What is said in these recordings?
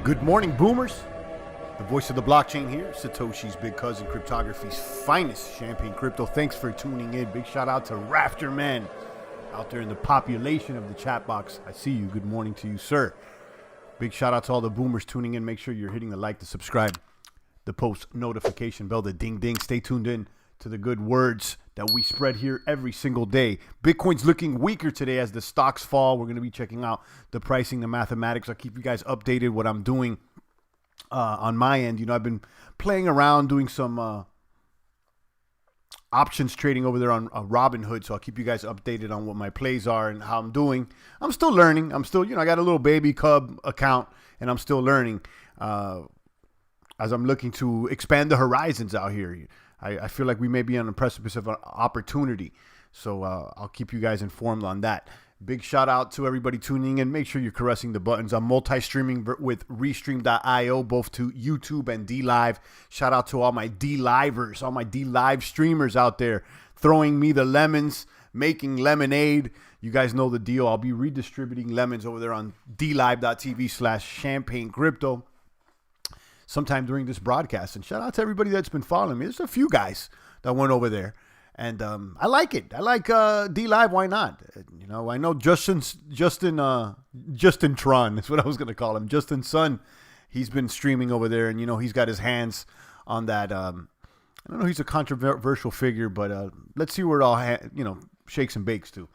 Good morning, boomers. The voice of the blockchain here, Satoshi's big cousin, cryptography's finest, Champagne Crypto. Thanks for tuning in. Big shout out to Rafterman out there in the population of the chat box. I see you. Good morning to you, sir. Big shout out to all the boomers tuning in. Make sure you're hitting the like, the subscribe, the post notification bell, the ding ding. Stay tuned in to the good words that we spread here every single day. Bitcoin's looking weaker today as the stocks fall. We're going to be checking out the pricing, the mathematics. I'll keep you guys updated what I'm doing on my end. You know, I've been playing around doing some options trading over there on Robinhood. So I'll keep you guys updated on what my plays are and how I'm doing. I'm still learning. I'm still, I got a little baby cub account and I'm still learning as I'm looking to expand the horizons out here. I feel like we may be on the precipice of an opportunity. So I'll keep you guys informed on that. Big shout out to everybody tuning in. Make sure you're caressing the buttons. I'm multi-streaming with Restream.io, both to YouTube and DLive. Shout out to all my DLivers, all my DLive streamers out there throwing me the lemons, making lemonade. You guys know the deal. I'll be redistributing lemons over there on DLive.tv/Champagne Crypto sometime during this broadcast. And shout out to everybody that's been following me. There's a few guys that went over there. And I like it. I like DLive. Why not? I know Justin Tron. That's what I was going to call him. Justin's son. He's been streaming over there, and he's got his hands on that. I don't know. He's a controversial figure, but let's see where it all shakes and bakes to.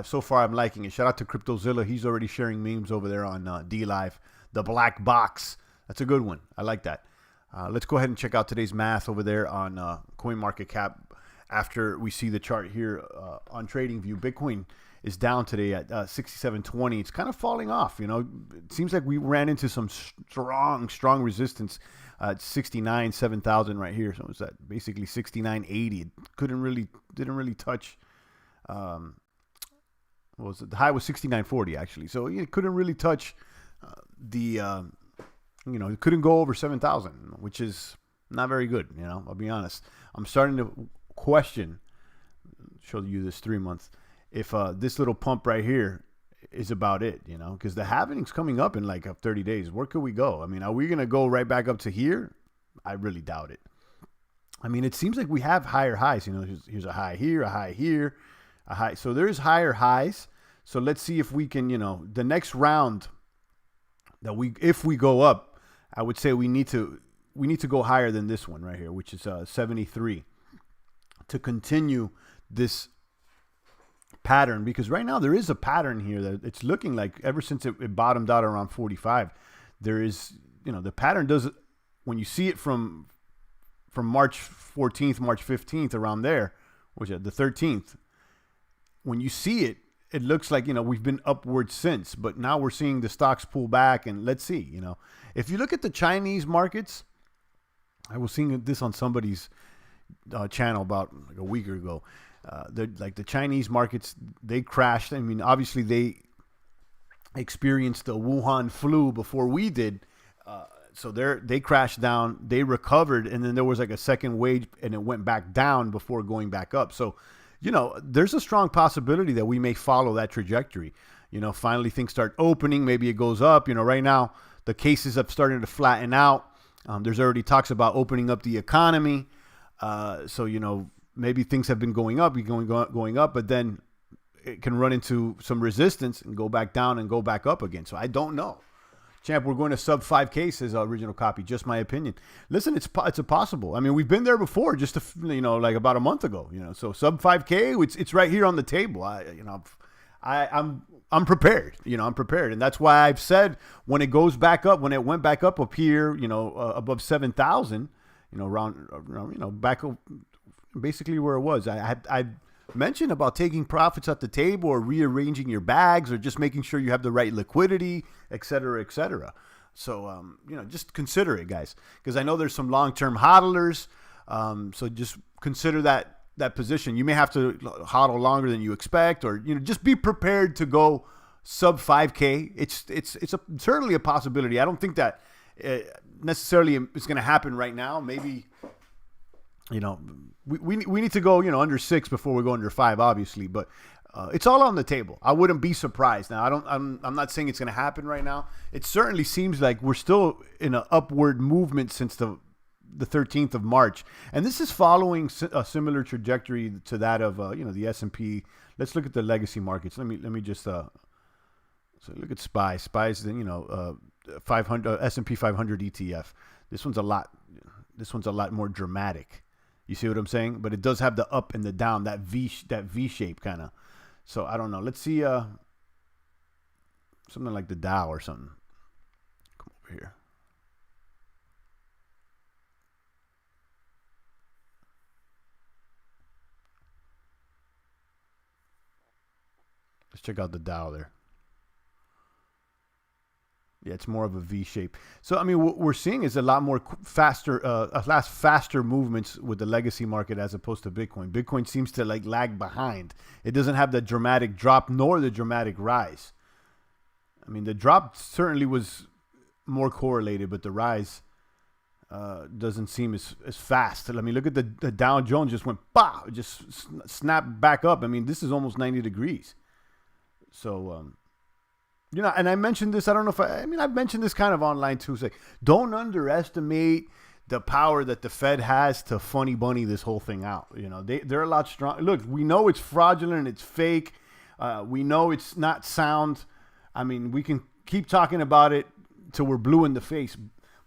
So far, I'm liking it. Shout out to CryptoZilla. He's already sharing memes over there on DLive. The black box. That's a good one. I like that. Let's go ahead and check out today's math over there on CoinMarketCap. After we see the chart here on TradingView, Bitcoin is down today at 67.20. It's kind of falling off. It seems like we ran into some strong resistance at 7,000 right here. So it's at basically 69.80. It didn't really touch. The high was 69.40 actually. So it couldn't really touch it couldn't go over 7,000, which is not very good. I'll be honest. I'm starting to question, show you this 3 months, if this little pump right here is about it, because the halving's coming up in like 30 days. Where could we go? I mean, are we going to go right back up to here? I really doubt it. I mean, it seems like we have higher highs. Here's a high here, a high here, a high. So there's higher highs. So let's see if we can, the next round if we go up, I would say we need to go higher than this one right here, which is 73. To continue this pattern, because right now there is a pattern here that it's looking like ever since it bottomed out around 45, there is, the pattern does, when you see it from March 14th, March 15th, around there, which is the 13th, when you see it, it looks like, we've been upward since, but now we're seeing the stocks pull back. And let's see, if you look at the Chinese markets, I was seeing this on somebody's channel about like a week ago. The Chinese markets, they crashed. I mean, obviously they experienced the Wuhan flu before we did. So they crashed down, they recovered, and then there was like a second wave and it went back down before going back up. So, there's a strong possibility that we may follow that trajectory. Finally things start opening, maybe it goes up. Right now the cases have started to flatten out. There's already talks about opening up the economy. So, maybe things have been going up, but then it can run into some resistance and go back down and go back up again. So I don't know. Champ, we're going to sub 5K, says original copy. Just my opinion. Listen, it's a possible. I mean, we've been there before, just like about a month ago. So sub 5K, it's right here on the table. I'm prepared. I'm prepared, and that's why I've said when it goes back up, when it went back up here, above 7,000, around, back basically where it was. I mentioned about taking profits at the table or rearranging your bags or just making sure you have the right liquidity, et cetera, et cetera. So, just consider it, guys, because I know there's some long-term hodlers. So just consider that position. You may have to hodl longer than you expect, or, just be prepared to go sub 5K. It's certainly a possibility. I don't think that necessarily it's going to happen right now. Maybe, we need to go, under 6 before we go under 5, obviously. But It's all on the table. I wouldn't be surprised. Now, I'm not saying it's going to happen right now. It certainly seems like we're still in an upward movement since the 13th of March, and this is following a similar trajectory to that of the S&P. Let's look at the legacy markets. Let me just so look at SPY. SPY is 500 S&P 500 ETF. This one's a lot more dramatic. You see what I'm saying? But it does have the up and the down, that V shape kind of. So I don't know. Let's see something like the Dow or something. Come over here. Let's check out the Dow there. Yeah, it's more of a V shape. So, I mean, what we're seeing is a lot more faster movements with the legacy market as opposed to Bitcoin. Bitcoin seems to lag behind. It doesn't have the dramatic drop nor the dramatic rise. I mean, the drop certainly was more correlated, but the rise doesn't seem as fast. I mean, look at the Dow Jones just went, bah, it just snapped back up. I mean, this is almost 90 degrees. So, and I mentioned this, I don't know if I've mentioned this kind of online too. Say, don't underestimate the power that the Fed has to funny bunny this whole thing out. They're a lot strong. Look, we know it's fraudulent, it's fake. We know it's not sound. I mean, we can keep talking about it till we're blue in the face.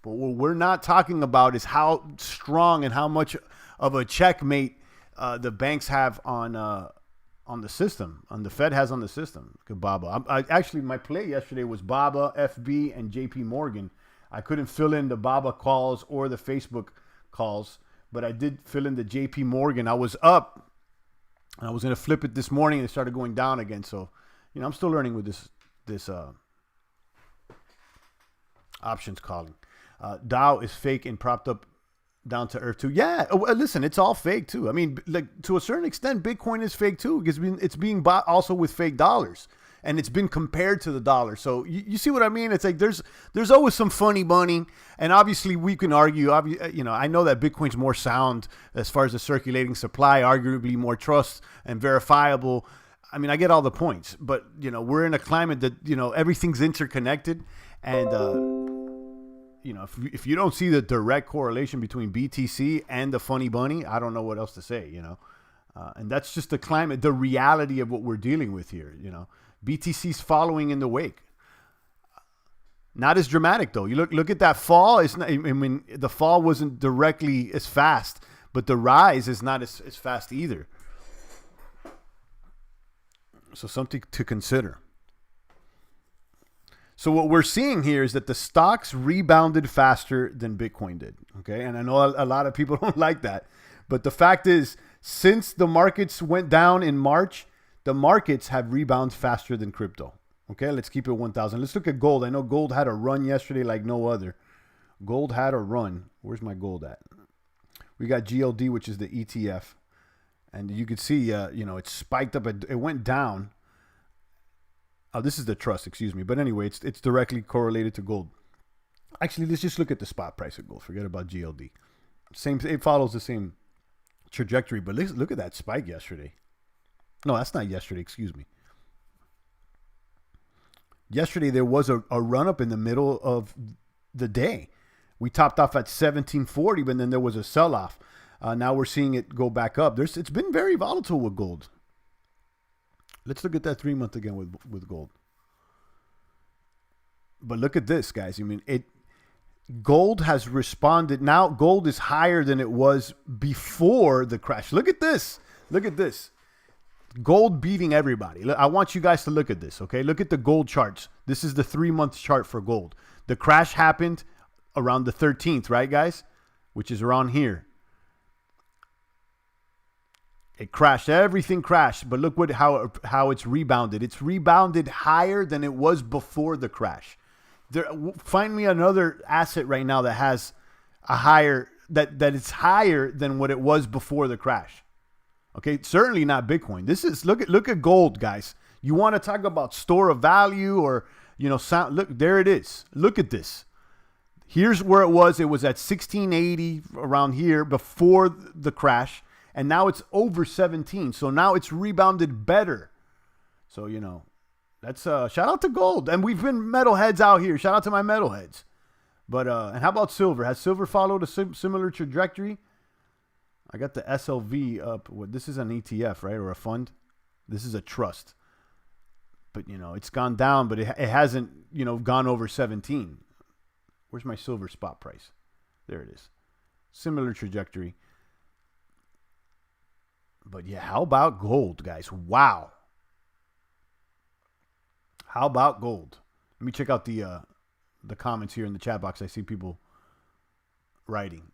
But what we're not talking about is how strong and how much of a checkmate the banks have on the system, the Fed has on the system. Look at BABA. Actually, my play yesterday was BABA, FB, and JP Morgan. I couldn't fill in the BABA calls or the Facebook calls, but I did fill in the JP Morgan. I was up, and I was going to flip it this morning, and it started going down again. So, I'm still learning with this options calling. Dow is fake and propped up down to earth too. Yeah, listen, it's all fake too. I mean, to a certain extent, Bitcoin is fake too because it's being bought also with fake dollars, and it's been compared to the dollar. So you see what I mean? It's like there's always some funny bunny, and obviously we can argue. I know that Bitcoin's more sound as far as the circulating supply, arguably more trust and verifiable. I mean, I get all the points, but we're in a climate that everything's interconnected, and if you don't see the direct correlation between BTC and the funny bunny, I don't know what else to say, and that's just the climate, the reality of what we're dealing with here. BTC's following in the wake. Not as dramatic though. You look at that fall. It's not, I mean, the fall wasn't directly as fast, but the rise is not as fast either. So something to consider. So what we're seeing here is that the stocks rebounded faster than Bitcoin did. Okay. And I know a lot of people don't like that, but the fact is, since the markets went down in March, the markets have rebounded faster than crypto. Okay. Let's keep it 1,000. Let's look at gold. I know gold had a run yesterday like no other. Gold had a run. Where's my gold at? We got GLD, which is the ETF. And you could see, it spiked up. It went down. Oh, this is the trust, excuse me. But anyway, it's directly correlated to gold. Actually, let's just look at the spot price of gold. Forget about GLD. It follows the same trajectory. But look at that spike yesterday. No, that's not yesterday. Excuse me. Yesterday, there was a run-up in the middle of the day. We topped off at 1740, but then there was a sell-off. Now we're seeing it go back up. It's been very volatile with gold. Let's look at that 3-month again with gold. But look at this, guys. I mean, gold has responded. Now gold is higher than it was before the crash. Look at this. Look at this. Gold beating everybody. I want you guys to look at this, okay? Look at the gold charts. This is the 3-month chart for gold. The crash happened around the 13th, right, guys? Which is around here. It crashed. Everything crashed. But look how it's rebounded. It's rebounded higher than it was before the crash. Find me another asset right now that has a higher that it's higher than what it was before the crash. Okay, certainly not Bitcoin. This is look at gold, guys. You want to talk about store of value or sound? Look, there it is. Look at this. Here's where it was. It was at 1680 around here before the crash. And now it's over 17. So now it's rebounded better So, that's shout out to gold. And we've been metalheads out here. Shout out to my metalheads. But, and how about silver? Has silver followed a similar trajectory? I got the SLV up. This is an ETF, right? Or a fund? This is a trust. But, it's gone down, but it hasn't, gone over 17. Where's my silver spot price? There it is. Similar trajectory. But yeah, how about gold, guys? Wow. How about gold? Let me check out the comments here in the chat box. I see people writing.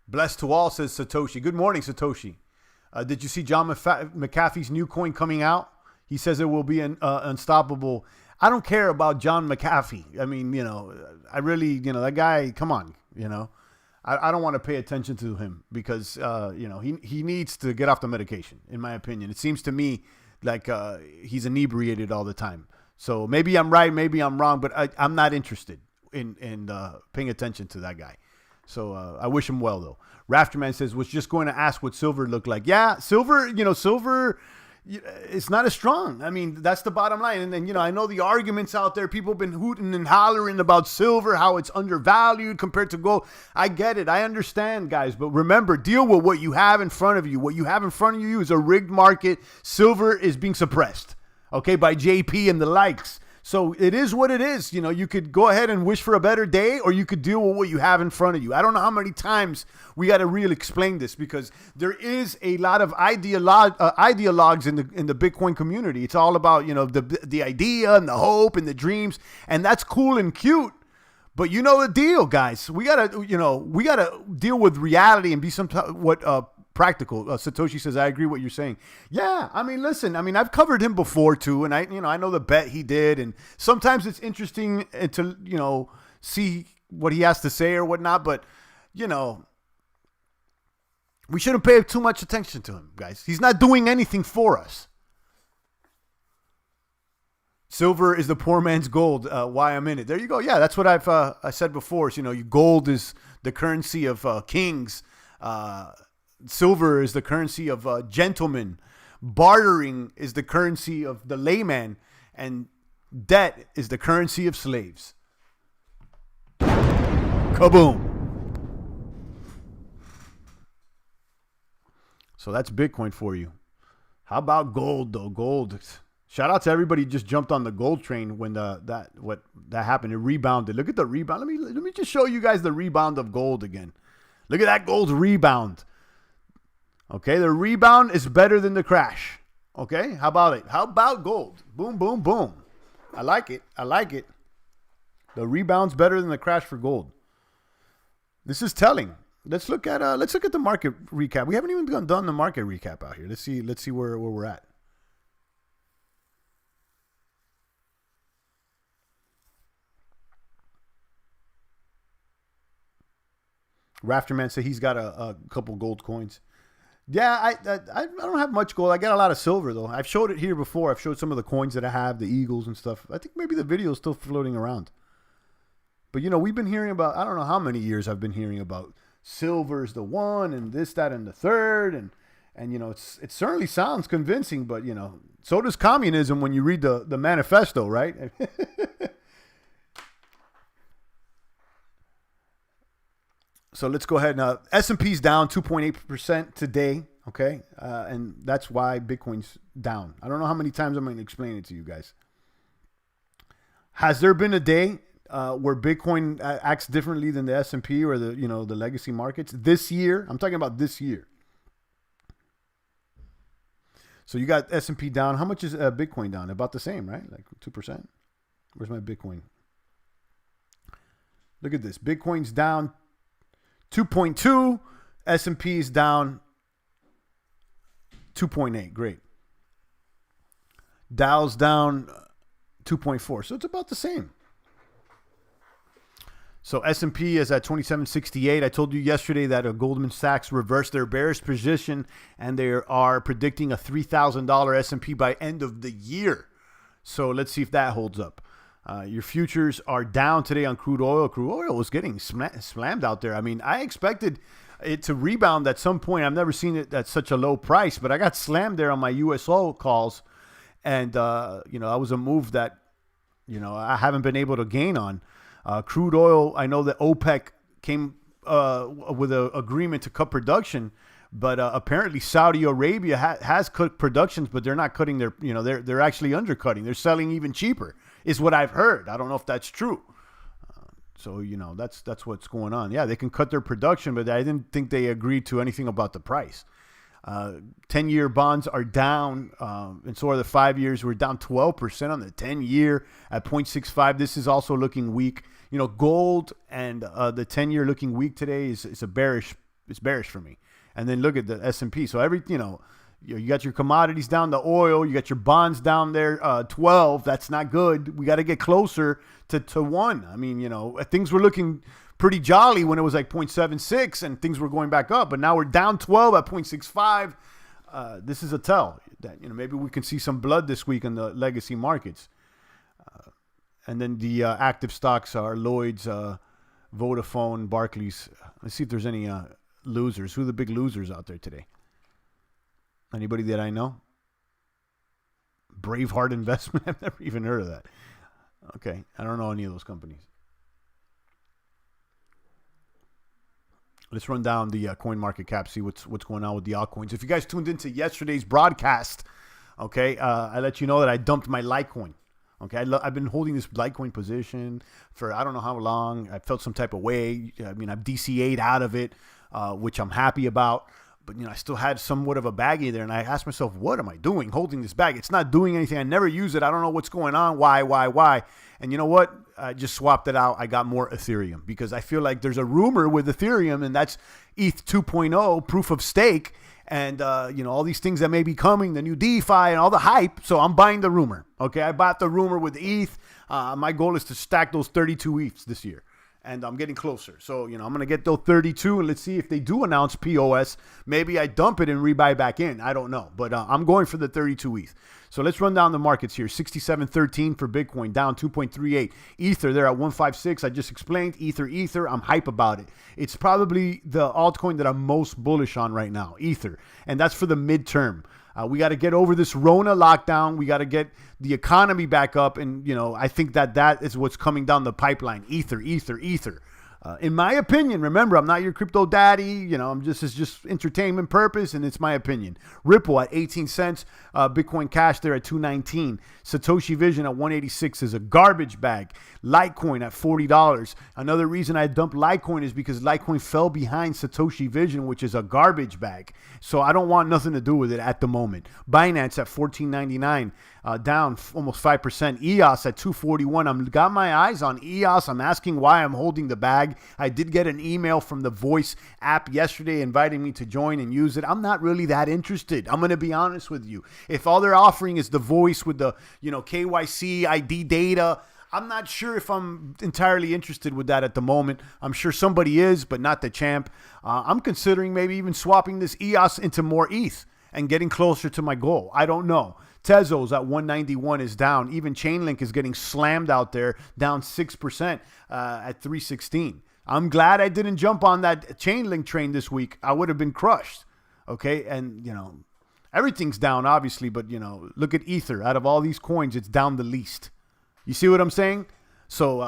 Blessed to all, says Satoshi. Good morning, Satoshi. Did you see John McAfee's new coin coming out? He says it will be unstoppable. I don't care about John McAfee. I mean, I really, that guy, come on, I don't want to pay attention to him because, he needs to get off the medication, in my opinion. It seems to me like he's inebriated all the time. So maybe I'm right, maybe I'm wrong, but I'm not interested in paying attention to that guy. So I wish him well, though. Rafterman says, was just going to ask what silver looked like. Yeah, silver, silver, it's not as strong. I mean, that's the bottom line. And then, I know the arguments out there. People have been hooting and hollering about silver, how it's undervalued compared to gold. I get it. I understand, guys. But remember, deal with what you have in front of you. What you have in front of you is a rigged market. Silver is being suppressed, okay, by JP and the likes. So it is what it is. You could go ahead and wish for a better day, or you could deal with what you have in front of you. I don't know how many times we got to really explain this, because there is a lot of ideologues in the Bitcoin community. It's all about, the idea and the hope and the dreams, and that's cool and cute. But you know the deal, guys. We gotta deal with reality and be somewhat practical. Satoshi says, I agree with what you're saying. Yeah, I mean, listen, I've covered him before too, and I know the bet he did, and sometimes it's interesting to, see what he has to say or whatnot, but, we shouldn't pay too much attention to him, guys. He's not doing anything for us. Silver is the poor man's gold. Why I'm in it. There you go. Yeah, that's what I said before. So, gold is the currency of kings. Silver is the currency of gentlemen. Bartering is the currency of the layman. And debt is the currency of slaves. Kaboom. So that's Bitcoin for you. How about gold, though? Gold. Shout out to everybody who just jumped on the gold train when that happened. It rebounded. Look at the rebound. Let me just show you guys the rebound of gold again. Look at that gold rebound. Okay, the rebound is better than the crash. Okay, how about it? How about gold? Boom, boom, boom. I like it. I like it. The rebound's better than the crash for gold. This is telling. Let's look at the market recap. We haven't even done the market recap out here. Let's see where we're at. Rafterman said he's got a couple gold coins. Yeah, I don't have much gold. I got a lot of silver, though. I've showed it here before. I've showed some of the coins that I have, the eagles and stuff. I think maybe the video is still floating around. But, we've been hearing about, I don't know how many years I've been hearing about silver's the one and this, that, and the third. And it certainly sounds convincing, but, so does communism when you read the manifesto, right? So let's go ahead. Now, S&P's down 2.8% today, okay? And that's why Bitcoin's down. I don't know how many times I'm going to explain it to you guys. Has there been a day where Bitcoin acts differently than the S&P or the legacy markets? This year, I'm talking about this year. So you got S&P down. How much is Bitcoin down? About the same, right? Like 2%. Where's my Bitcoin? Look at this. Bitcoin's down 2.2, S&P is down 2.8. Great. Dow's down 2.4. So it's about the same. So S&P is at 2768. I told you yesterday that Goldman Sachs reversed their bearish position and they are predicting a $3,000 S&P by end of the year. So let's see if that holds up. Your futures are down today on crude oil. Crude oil was getting slammed out there. I mean, I expected it to rebound at some point. I've never seen it at such a low price, but I got slammed there on my USO calls. And, that was a move that, I haven't been able to gain on. Crude oil, I know that OPEC came with an agreement to cut production, but apparently Saudi Arabia has cut productions, but they're not cutting their, they're actually undercutting. They're selling even cheaper, is what I've heard. I don't know if that's true. So, that's what's going on. Yeah, they can cut their production, but I didn't think they agreed to anything about the price. 10-year bonds are down, and so are the 5 years. We're down 12% on the 10-year at 0.65. This is also looking weak. Gold and the 10-year looking weak today is bearish. It's bearish for me. And then look at the S&P. So you got your commodities down, the oil, you got your bonds down there, 12. That's not good. We got to get closer to 1. I mean, things were looking pretty jolly when it was like 0.76 and things were going back up, but now we're down 12 at 0.65. This is a tell that, maybe we can see some blood this week in the legacy markets. And then the active stocks are Lloyd's, Vodafone, Barclays. Let's see if there's any losers. Who are the big losers out there today? Anybody that I know? Braveheart Investment? I've never even heard of that. Okay, I don't know any of those companies. Let's run down the coin market cap, see what's going on with the altcoins. If you guys tuned into yesterday's broadcast, okay, I let you know that I dumped my Litecoin. Okay, I've been holding this Litecoin position for I don't know how long. I felt some type of way. I mean, I've DCA'd out of it, which I'm happy about. But, I still had somewhat of a baggie there. And I asked myself, what am I doing holding this bag? It's not doing anything. I never use it. I don't know what's going on. Why? And you know what? I just swapped it out. I got more Ethereum because I feel like there's a rumor with Ethereum, and that's ETH 2.0, proof of stake. And, all these things that may be coming, the new DeFi and all the hype. So I'm buying the rumor. Okay, I bought the rumor with ETH. My goal is to stack those 32 ETHs this year. And I'm getting closer. So, I'm going to get those 32, and let's see if they do announce POS. Maybe I dump it and rebuy back in. I don't know. But I'm going for the 32 ETH. So let's run down the markets here. 67.13 for Bitcoin, down 2.38. Ether, they're at 156. I just explained. Ether. I'm hype about it. It's probably the altcoin that I'm most bullish on right now, Ether. And that's for the midterm. We got to get over this Rona lockdown. We got to get the economy back up. And, I think that is what's coming down the pipeline. Ether. In my opinion, remember, I'm not your crypto daddy. It's just entertainment purpose, and it's my opinion. Ripple at 18 cents. Bitcoin Cash there at 219. Satoshi Vision at 186 is a garbage bag. Litecoin at $40. Another reason I dumped Litecoin is because Litecoin fell behind Satoshi Vision, which is a garbage bag. So I don't want nothing to do with it at the moment. Binance at $14.99. Down almost 5%. EOS at 241. I've got my eyes on EOS. I'm asking why I'm holding the bag. I did get an email from the Voice app yesterday inviting me to join and use it. I'm not really that interested. I'm going to be honest with you. If all they're offering is the Voice with the, KYC, ID data, I'm not sure if I'm entirely interested with that at the moment. I'm sure somebody is, but not the champ. I'm considering maybe even swapping this EOS into more ETH and getting closer to my goal. I don't know. Tezos at 191 is down. Even Chainlink is getting slammed out there, down 6% at 316. I'm glad I didn't jump on that Chainlink train this week. I would have been crushed. Okay, and everything's down obviously, but look at Ether. Out of all these coins, it's down the least. You see what I'm saying? So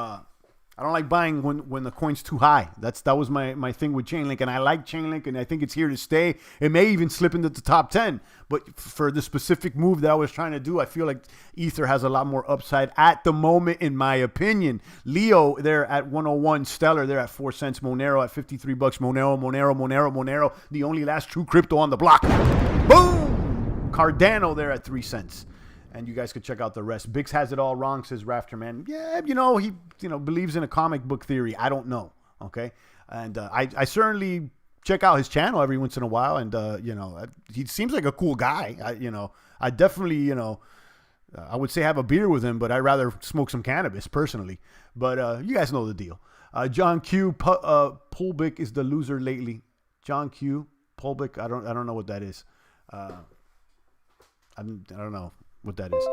I don't like buying when the coin's too high. That was my thing with Chainlink, and I like Chainlink, and I think it's here to stay. It may even slip into the top 10, but for the specific move that I was trying to do, I feel like Ether has a lot more upside at the moment, in my opinion. Leo, they're at 101. Stellar, they're at 4 cents. Monero at $53. Monero, the only last true crypto on the block. Boom! Cardano, they're at 3 cents. And you guys could check out the rest. Bix has it all wrong, says Rafterman. Yeah, he believes in a comic book theory. I don't know, okay? And I certainly check out his channel every once in a while. And, he seems like a cool guy. I definitely, I would say have a beer with him, but I'd rather smoke some cannabis personally. But you guys know the deal. John Q. Pulbic is the loser lately. John Q. Pulbic, I don't know what that is. I don't know what that is.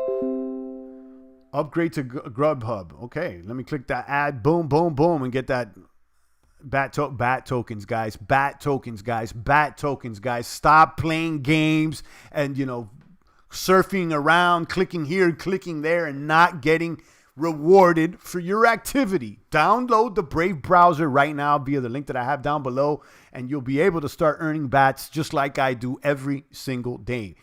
Upgrade to Grubhub. Okay, let me click that ad. Boom, boom, boom, and get that bat tokens, guys. Bat tokens, guys. Stop playing games and surfing around, clicking here, clicking there, and not getting rewarded for your activity. Download the Brave browser right now via the link that I have down below, and you'll be able to start earning bats just like I do every single day.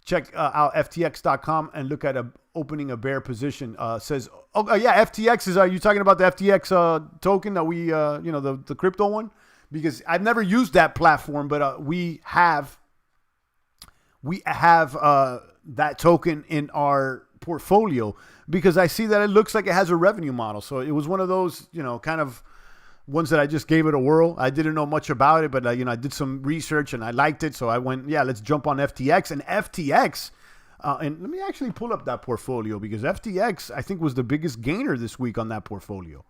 Check out FTX.com and look at opening a bear position. Says, FTX is. Are you talking about the FTX token that we, the crypto one? Because I've never used that platform, but we have that token in our portfolio because I see that it looks like it has a revenue model. So it was one of those, kind of ones that I just gave it a whirl. I didn't know much about it, but I did some research and I liked it. So I went, let's jump on FTX. And FTX, and let me actually pull up that portfolio because FTX, I think, was the biggest gainer this week on that portfolio.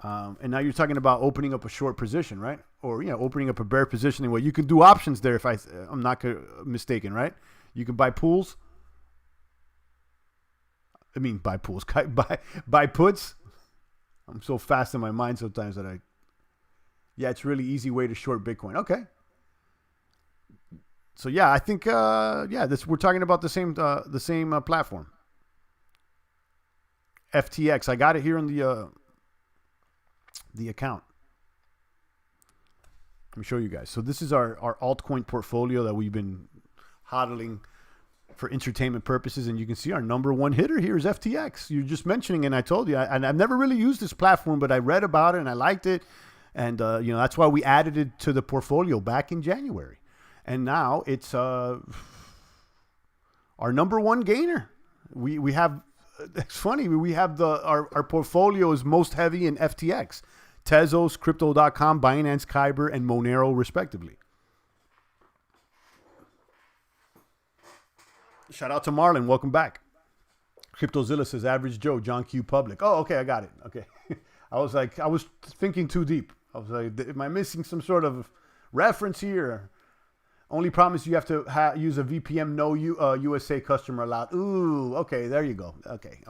And now you're talking about opening up a short position, right? Or, opening up a bear position. Well, you can do options there if I'm not mistaken, right? You can buy pools. Buy pools. Buy puts. I'm so fast in my mind sometimes that it's a really easy way to short Bitcoin. Okay. So I think we're talking about the same platform. FTX. I got it here in the account. Let me show you guys. So this is our altcoin portfolio that we've been hodling for entertainment purposes, and you can see our number one hitter here is FTX. You're just mentioning, and I told you, and I've never really used this platform, but I read about it and I liked it, and that's why we added it to the portfolio back in January, and now it's our number one gainer. We have, it's funny, we have our portfolio is most heavy in FTX, Tezos, Crypto.com, Binance, Kyber, and Monero, respectively. Shout out to Marlon. Welcome back. CryptoZilla says, Average Joe, John Q. Public. Oh, okay. I got it. Okay. I was thinking too deep. I was like, am I missing some sort of reference here? Only problem is you have to use a VPN, no USA customer allowed. Ooh, okay. There you go. Okay.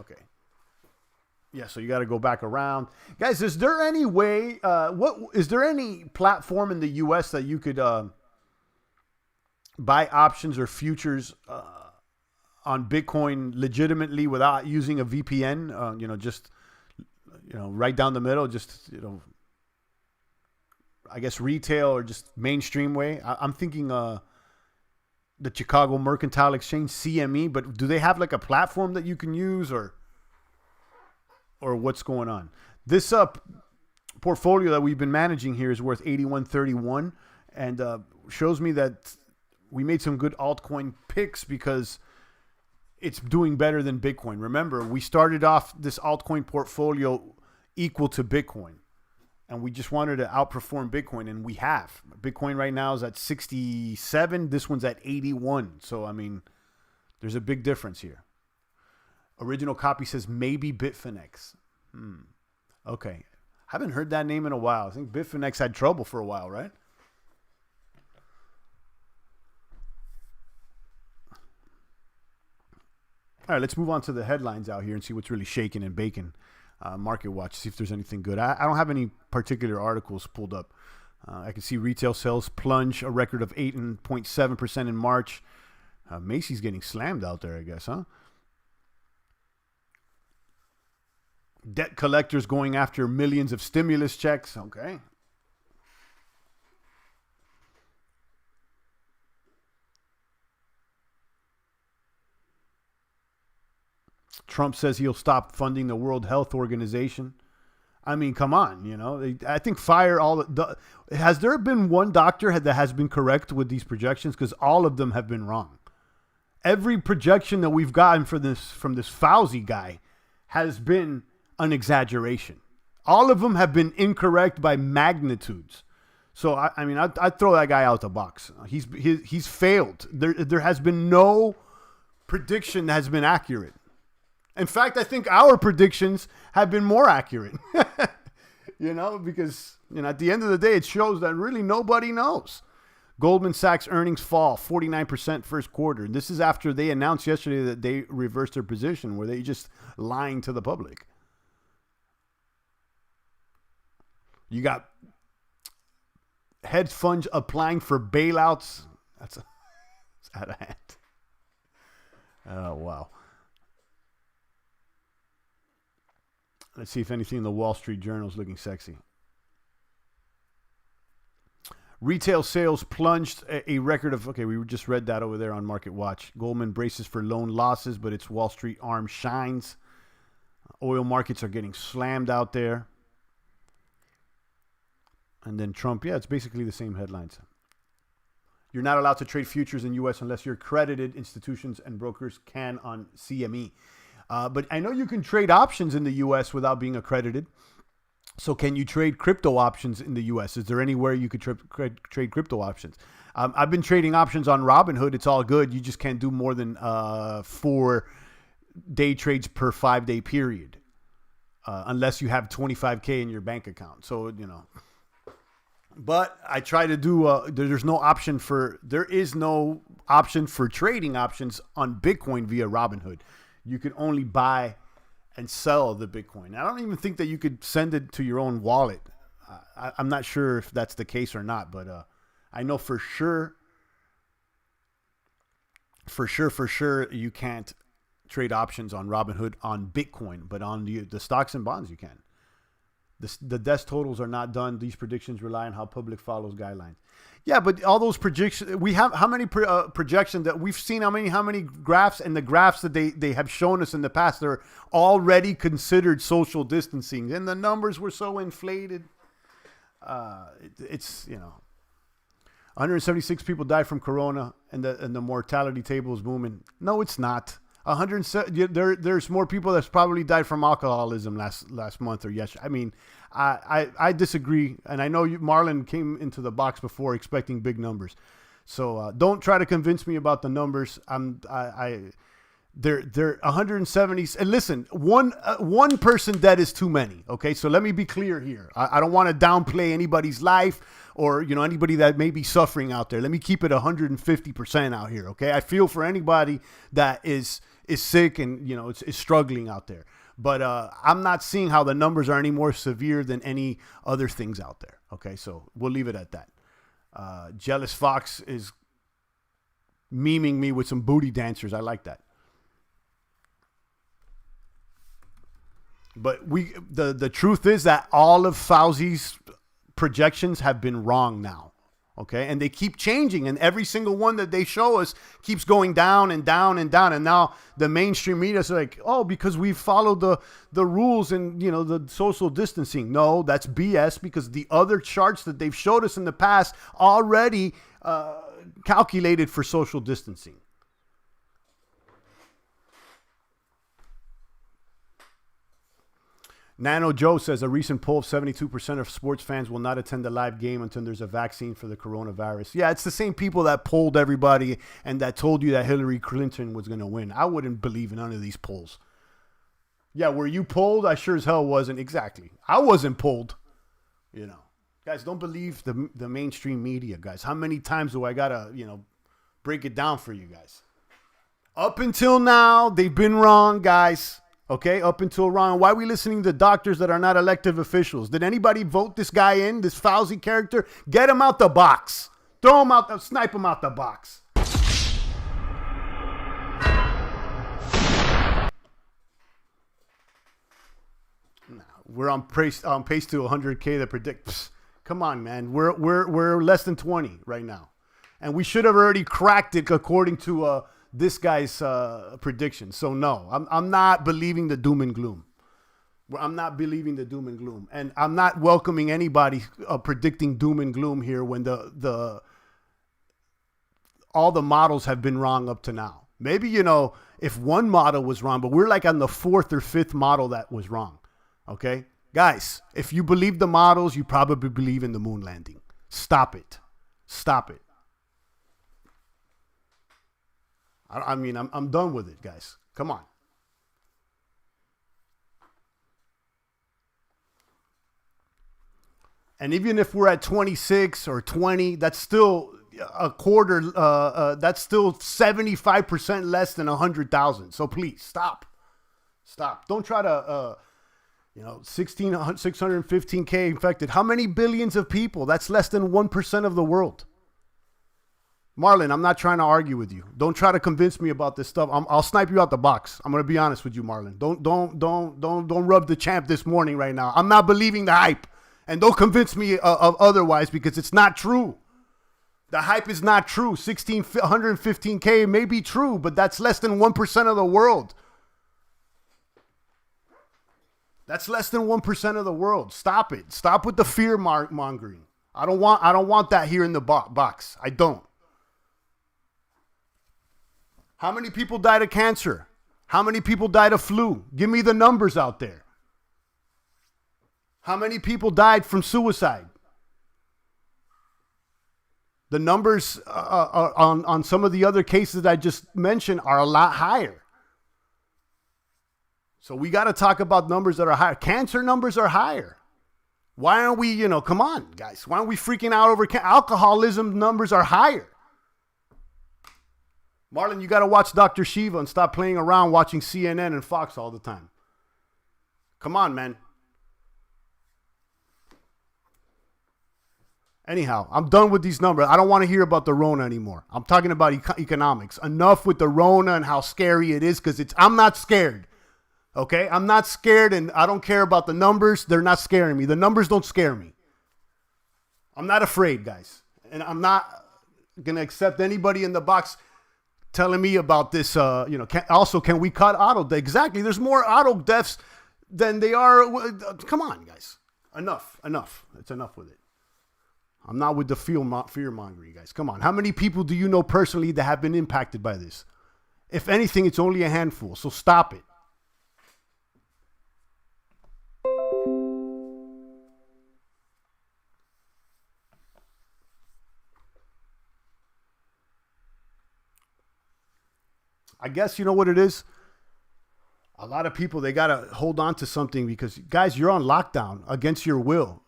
Yeah, so you got to go back around. Guys, is there any way, is there any platform in the US that you could buy options or futures on Bitcoin legitimately without using a VPN, right down the middle, I guess retail or just mainstream way? I'm thinking the Chicago Mercantile Exchange, CME, but do they have like a platform that you can use or what's going on? This portfolio that we've been managing here is worth 81.31 and shows me that we made some good altcoin picks because it's doing better than Bitcoin. Remember, we started off this altcoin portfolio equal to Bitcoin, and we just wanted to outperform Bitcoin, and we have. Bitcoin right now is at 67. This one's at 81. So, there's a big difference here. Original copy says maybe Bitfinex. Okay. Haven't heard that name in a while. I think Bitfinex had trouble for a while, right? All right, let's move on to the headlines out here and see what's really shaking and baking. Market Watch, see if there's anything good. I don't have any particular articles pulled up. I can see retail sales plunge a record of 8.7% in March. Macy's getting slammed out there, I guess, huh? Debt collectors going after millions of stimulus checks. Okay. Trump says he'll stop funding the World Health Organization. Come on, I think fire all has there been one doctor that has been correct with these projections? Because all of them have been wrong. Every projection that we've gotten from this Fauci guy has been an exaggeration. All of them have been incorrect by magnitudes. So I'd throw that guy out the box. He's failed. There has been no prediction that has been accurate. In fact, I think our predictions have been more accurate, because, at the end of the day, it shows that really nobody knows. Goldman Sachs earnings fall 49% first quarter. And this is after they announced yesterday that they reversed their position. Were they just lying to the public? You got hedge funds applying for bailouts. That's It's out of hand. Oh, wow. Let's see if anything in the Wall Street Journal is looking sexy. Retail sales plunged a record of, okay, we just read that over there on Market Watch. Goldman braces for loan losses, but its Wall Street arm shines. Oil markets are getting slammed out there. And then Trump, yeah, it's basically the same headlines. You're not allowed to trade futures in U.S. unless you're accredited. Institutions and brokers can on CME. But I know you can trade options in the U.S. without being accredited. So can you trade crypto options in the U.S.? Is there anywhere you could trade crypto options? I've been trading options on Robinhood. It's all good. You just can't do more than 4 day trades per 5-day period unless you have $25K in your bank account. So, you know. But I try to do, there is no option for trading options on Bitcoin via Robinhood. You can only buy and sell the Bitcoin. I don't even think that you could send it to your own wallet. I'm not sure if that's the case or not, but I know for sure you can't trade options on Robinhood on Bitcoin, but on the stocks and bonds you can. The death totals are not done. These predictions rely on how public follows guidelines. Yeah, but all those projections, we have how many projections that we've seen, how many graphs, and the graphs that they have shown us in the past, they're already considered social distancing. And the numbers were so inflated. It's, 176 people died from corona and the mortality table is booming. No, it's not. There's more people that's probably died from alcoholism last month or yesterday. I mean, I disagree, and I know Marlon came into the box before expecting big numbers, so don't try to convince me about the numbers. They're 170, and listen, one person dead is too many. Okay, so let me be clear here. I don't want to downplay anybody's life or anybody that may be suffering out there. Let me keep it 150% out here. Okay, I feel for anybody that is sick and is struggling out there. But I'm not seeing how the numbers are any more severe than any other things out there. Okay, so we'll leave it at that. Jealous Fox is memeing me with some booty dancers. I like that. But the truth is that all of Fauci's projections have been wrong now. Okay, and they keep changing, and every single one that they show us keeps going down and down and down. And now the mainstream media is like, oh, because we followed the rules and the social distancing. No, that's BS, because the other charts that they've showed us in the past already calculated for social distancing. Nano Joe says a recent poll of 72% of sports fans will not attend the live game until there's a vaccine for the coronavirus. Yeah, it's the same people that polled everybody and that told you that Hillary Clinton was going to win. I wouldn't believe in none of these polls. Yeah, were you polled? I sure as hell wasn't. Exactly. I wasn't polled. Guys, don't believe the mainstream media, guys. How many times do I got to, break it down for you guys? Up until now, they've been wrong, guys. Okay, up until wrong. Why are we listening to doctors that are not elected officials? Did anybody vote this guy in, this Fauci character? Get him out the box. Throw him out, snipe him out the box. We're on pace to 100K that predicts. Come on, man. We're less than 20 right now. And we should have already cracked it according to this guy's prediction. So no, I'm not believing the doom and gloom. I'm not believing the doom and gloom, and I'm not welcoming anybody predicting doom and gloom here when all the models have been wrong up to now. Maybe if one model was wrong, but we're like on the 4th or 5th model that was wrong. Okay, guys, if you believe the models, you probably believe in the moon landing. Stop it. Stop it. I mean, I'm done with it, guys. Come on. And even if we're at 26 or 20, that's still a quarter. That's still 75% less than 100,000. So please stop. Don't try to, 615K infected. How many billions of people? That's less than 1% of the world. Marlon, I'm not trying to argue with you. Don't try to convince me about this stuff. I'll snipe you out the box. I'm gonna be honest with you, Marlon. Don't rub the champ this morning right now. I'm not believing the hype, and don't convince me of otherwise because it's not true. The hype is not true. 115K may be true, but that's less than 1% of the world. That's less than 1% of the world. Stop it. Stop with the fear mongering. I don't want that here in the box. I don't. How many people died of cancer? How many people died of flu? Give me the numbers out there. How many people died from suicide? The numbers on some of the other cases that I just mentioned are a lot higher. So we got to talk about numbers that are higher. Cancer numbers are higher. Why aren't we, come on, guys. Why aren't we freaking out over alcoholism numbers are higher? Marlon, you got to watch Dr. Shiva and stop playing around watching CNN and Fox all the time. Come on, man. Anyhow, I'm done with these numbers. I don't want to hear about the Rona anymore. I'm talking about economics. Enough with the Rona and how scary it is because I'm not scared. Okay? I'm not scared and I don't care about the numbers. They're not scaring me. The numbers don't scare me. I'm not afraid, guys. And I'm not going to accept anybody in the box telling me about this, can we cut auto deaths? Exactly. There's more auto deaths than they are. Come on, guys. Enough. It's enough with it. I'm not with the fear mongering, guys. Come on. How many people do you know personally that have been impacted by this? If anything, it's only a handful. So stop it. I guess you know what it is? A lot of people, they got to hold on to something because, guys, you're on lockdown against your will.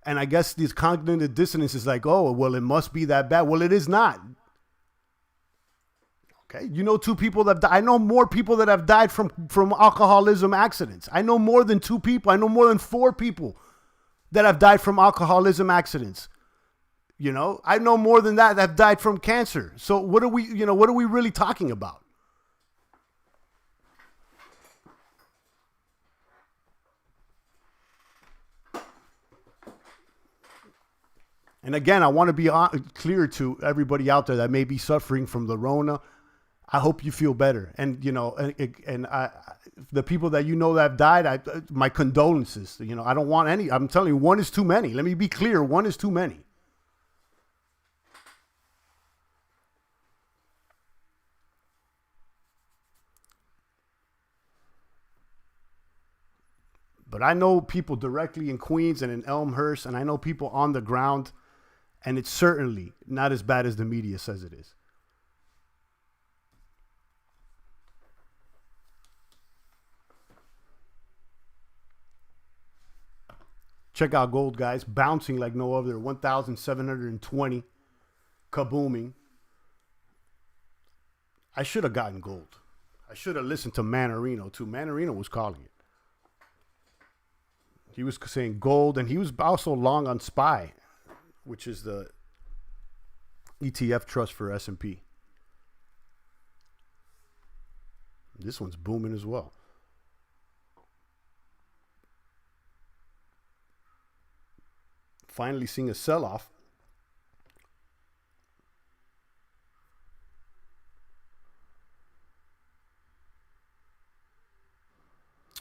And I guess this cognitive dissonance is like, oh, well, it must be that bad. Well, it is not. Okay. You know, 2 people that I know more people that have died from alcoholism accidents. I know more than 2 people. I know more than 4 people that have died from alcoholism accidents. I know more than that have died from cancer. So what are we really talking about? And again, I want to be clear to everybody out there that may be suffering from the Rona. I hope you feel better. And, the people that that have died, my condolences. I don't want any. I'm telling you, one is too many. Let me be clear. One is too many. But I know people directly in Queens and in Elmhurst, and I know people on the ground. And it's certainly not as bad as the media says it is. Check out gold, guys. Bouncing like no other. 1,720. Kabooming. I should have gotten gold. I should have listened to Manarino, too. Manarino was calling it. He was saying gold, and he was also long on SPY, which is the ETF trust for S&P. This one's booming as well. Finally seeing a sell-off.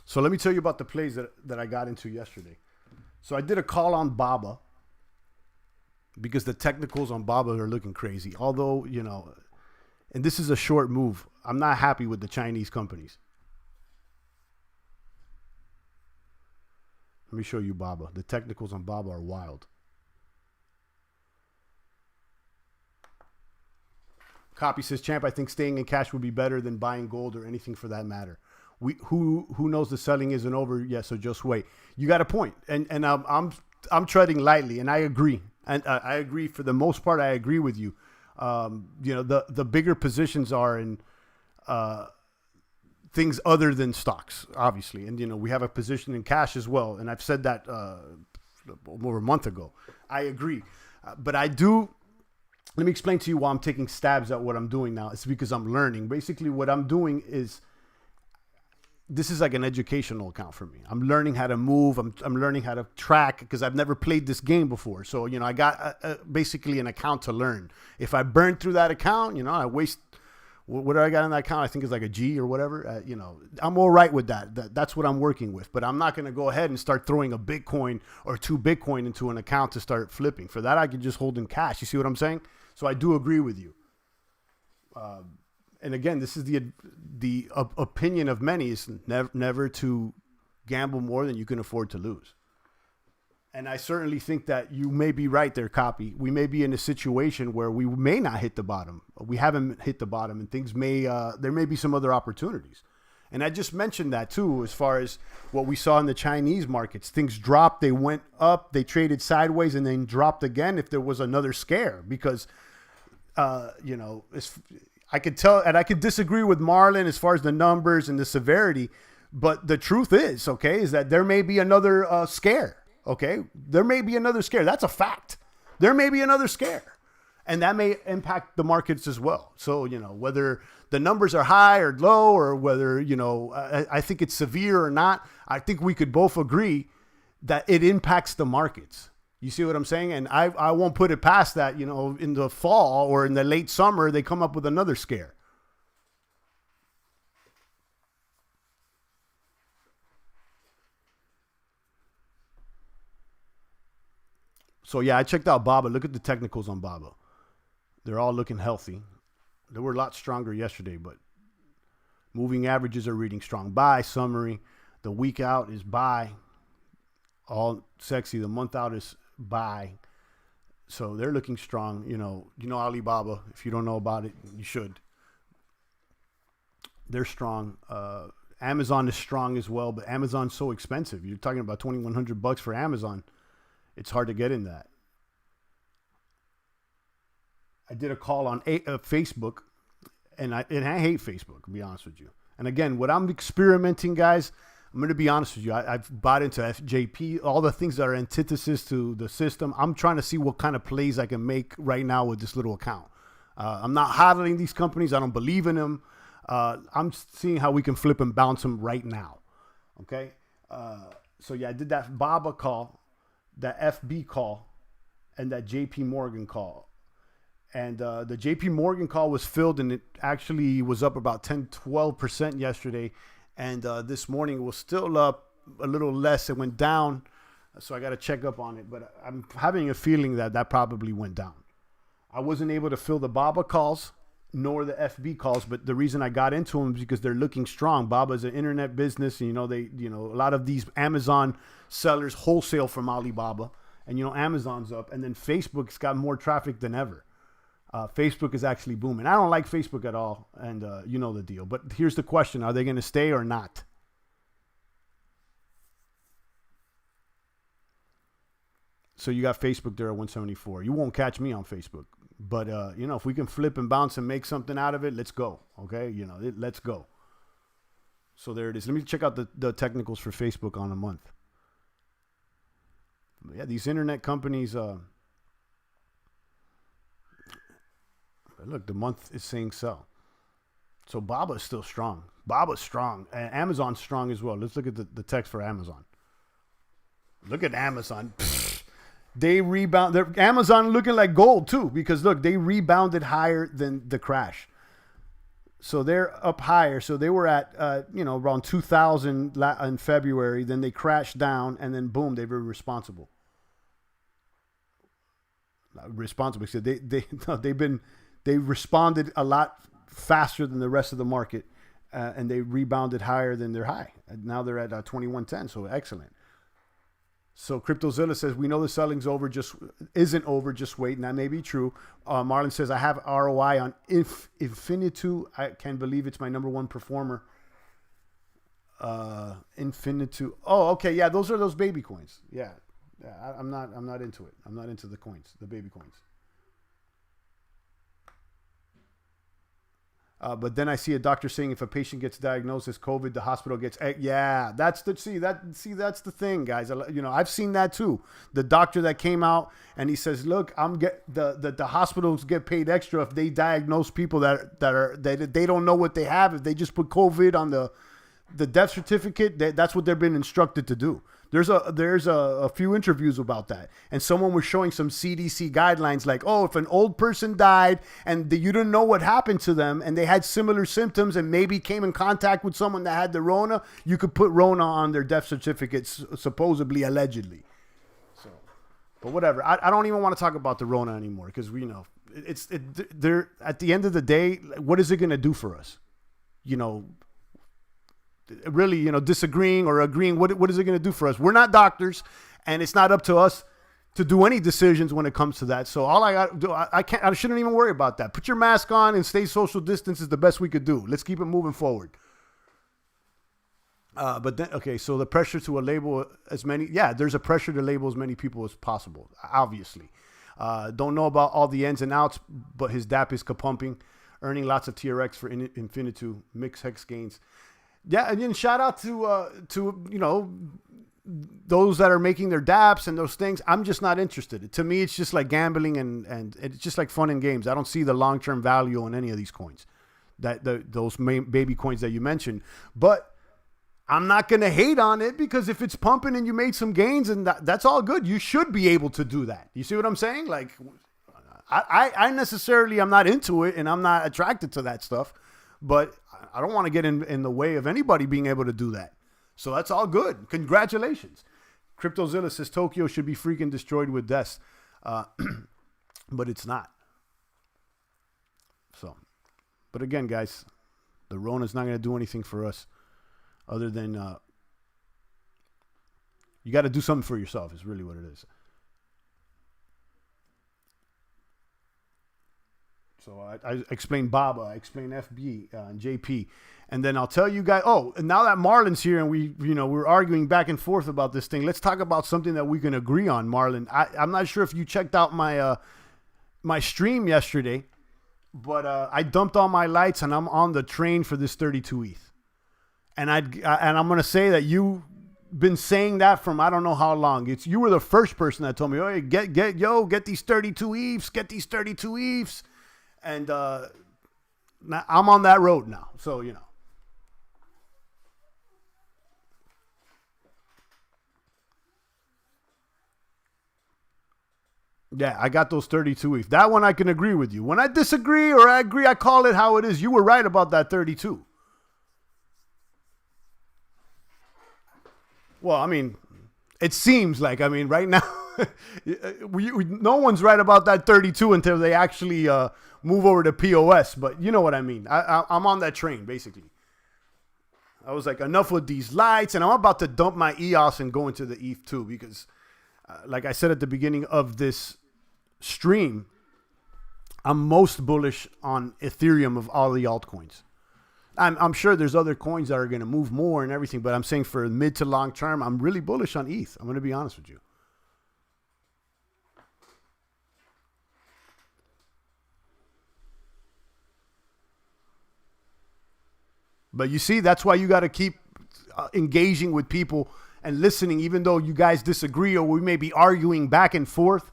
So let me tell you about the plays that I got into yesterday. So I did a call on BABA because the technicals on BABA are looking crazy. Although, and this is a short move. I'm not happy with the Chinese companies. Let me show you BABA. The technicals on BABA are wild. Copy says, Champ, I think staying in cash would be better than buying gold or anything for that matter. Who knows the selling isn't over yet, so just wait. You got a point. And I'm treading lightly, and I agree. And I agree for the most part. I agree with you. The bigger positions are in things other than stocks, obviously. And we have a position in cash as well. And I've said that over a month ago. I agree, but I do Let me explain to you why I'm taking stabs at what I'm doing now. It's because I'm learning. Basically, what I'm doing is, this is like an educational account for me. I'm learning how to move. I'm learning how to track because I've never played this game before. So, I got basically an account to learn. If I burn through that account, I waste what I got in that account. I think is like a G or whatever. I'm all right with that. That's what I'm working with. But I'm not going to go ahead and start throwing a Bitcoin or 2 Bitcoin into an account to start flipping. For that, I can just hold in cash. You see what I'm saying? So I do agree with you. And again, this is the opinion of many is never to gamble more than you can afford to lose. And I certainly think that you may be right there, Copy. We may be in a situation where we may not hit the bottom. We haven't hit the bottom, and things there may be some other opportunities. And I just mentioned that too, as far as what we saw in the Chinese markets. Things dropped, they went up, they traded sideways, and then dropped again if there was another scare. Because, I could tell, and I could disagree with Marlon as far as the numbers and the severity, but the truth is that there may be another scare. Okay, there may be another scare. That's a fact. There may be another scare, and that may impact the markets as well. So, whether the numbers are high or low, or whether, I think it's severe or not, I think we could both agree that it impacts the markets. You see what I'm saying? And I won't put it past that, in the fall or in the late summer, they come up with another scare. So, yeah, I checked out Baba. Look at the technicals on Baba. They're all looking healthy. They were a lot stronger yesterday, but moving averages are reading strong. Buy summary. The week out is buy. All sexy. The month out is buy. So they're looking strong. You know Alibaba. If you don't know about it, you should. They're strong. Amazon is strong as well, but Amazon's so expensive. You're talking about $2,100 for Amazon. It's hard to get in that. I did a call on Facebook, and I hate Facebook, to be honest with you. And again, what I'm experimenting, guys, I'm going to be honest with you. I've bought into FJP, all the things that are antithesis to the system. I'm trying to see what kind of plays I can make right now with this little account. I'm not hodling these companies. I don't believe in them. I'm seeing how we can flip and bounce them right now. Okay? So, yeah, I did that Baba call, that FB call, and that JP Morgan call. And the JP Morgan call was filled, and it actually was up about 10-12% yesterday. And this morning was still up a little less. It went down, so I got to check up on it. But I'm having a feeling that probably went down. I wasn't able to fill the Baba calls nor the FB calls, but the reason I got into them is because they're looking strong. Baba is an internet business, and a lot of these Amazon sellers wholesale from Alibaba, and Amazon's up, and then Facebook's got more traffic than ever. Facebook is actually booming. I don't like Facebook at all, and you know the deal. But here's the question: are they going to stay or not? So you got Facebook there at 174. You won't catch me on Facebook. But, if we can flip and bounce and make something out of it, let's go. Okay? Let's go. So there it is. Let me check out the technicals for Facebook on a month. Yeah, these internet companies, look, the month is saying sell. So Baba is still strong. Baba's strong. And Amazon's strong as well. Let's look at the text for Amazon. Look at Amazon. They rebound. Amazon looking like gold too, because look, they rebounded higher than the crash. So they're up higher. So they were at, around 2,000 in February. Then they crashed down, and then boom, they were responsible. Responsible. So they responded a lot faster than the rest of the market, and they rebounded higher than their high. And now they're at 2110. So excellent. So CryptoZilla says, we know the selling's over, isn't over, just wait. And that may be true. Marlon says, I have ROI on Infinitu. I can't believe it's my number one performer. Infinitu. Oh, okay. Yeah, those are those baby coins. Yeah. I'm not into it. I'm not into the coins, the baby coins. But then I see a doctor saying if a patient gets diagnosed as COVID, the hospital gets that's the thing, guys. I've seen that too. The doctor that came out and he says, look, the hospitals get paid extra if they diagnose people that they don't know what they have. If they just put COVID on the death certificate, that's what they've been instructed to do. There's a few interviews about that, and someone was showing some CDC guidelines like, oh, if an old person died and you didn't know what happened to them and they had similar symptoms and maybe came in contact with someone that had the Rona, you could put Rona on their death certificates, supposedly, allegedly. So, but whatever. I don't even want to talk about the Rona anymore because they're at the end of the day, what is it going to do for us? Really, disagreeing or agreeing, what is it going to do for us? We're not doctors, and it's not up to us to do any decisions when it comes to that. So all I got to do, I shouldn't even worry about that. Put your mask on and stay social distance is the best we could do. Let's keep it moving forward. But then, okay, so the pressure to label there's a pressure to label as many people as possible, obviously. Don't know about all the ins and outs, but his DAP is kapumping, earning lots of TRX for Infinitu, mixed hex gains. Yeah, and then shout out to those that are making their DApps and those things. I'm just not interested. To me, it's just like gambling and it's just like fun and games. I don't see the long-term value on any of these coins, those main baby coins that you mentioned. But I'm not going to hate on it because if it's pumping and you made some gains and that's all good, you should be able to do that. You see what I'm saying? Like, I necessarily am not into it and I'm not attracted to that stuff, but I don't want to get in the way of anybody being able to do that. So that's all good. Congratulations. CryptoZilla says Tokyo should be freaking destroyed with deaths. But it's not. So, but again, guys, the Rona's not going to do anything for us other than you got to do something for yourself is really what it is. So I explained Baba, I explained FB and JP, and then I'll tell you guys. Oh, and now that Marlon's here and we're arguing back and forth about this thing, let's talk about something that we can agree on. Marlon, I'm not sure if you checked out my stream yesterday, but I dumped all my lights and I'm on the train for this 32 ETH, and I'm gonna say that you've been saying that from I don't know how long. You were the first person that told me, oh, get these 32 ETHs, get these 32 ETHs. And now I'm on that road now. So, Yeah, I got those 32 ETH. That one I can agree with you. When I disagree or I agree, I call it how it is. You were right about that 32. Well, I mean, it seems like, right now, no one's right about that 32 until they actually move over to POS. But you know what I mean. I'm on that train, basically. I was like, enough with these lights. And I'm about to dump my EOS and go into the ETH too. Because like I said at the beginning of this stream, I'm most bullish on Ethereum of all the altcoins. I'm sure there's other coins that are going to move more and everything, but I'm saying for mid to long term, I'm really bullish on ETH. I'm going to be honest with you. But you see, that's why you got to keep engaging with people and listening, even though you guys disagree or we may be arguing back and forth.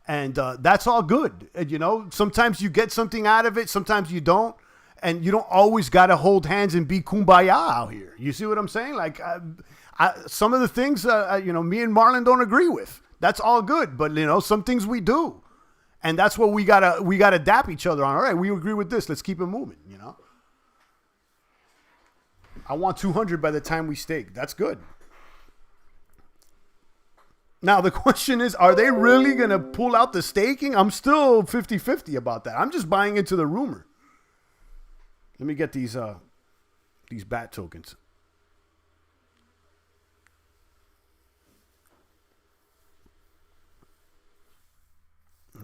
And that's all good. And, sometimes you get something out of it. Sometimes you don't. And you don't always got to hold hands and be kumbaya out here. You see what I'm saying? Like some of the things, me and Marlon don't agree with. That's all good. But, some things we do. And that's what we gotta dap each other on. All right, we agree with this. Let's keep it moving, I want 200 by the time we stake. That's good. Now, the question is, are they really going to pull out the staking? I'm still 50-50 about that. I'm just buying into the rumor. Let me get these BAT tokens.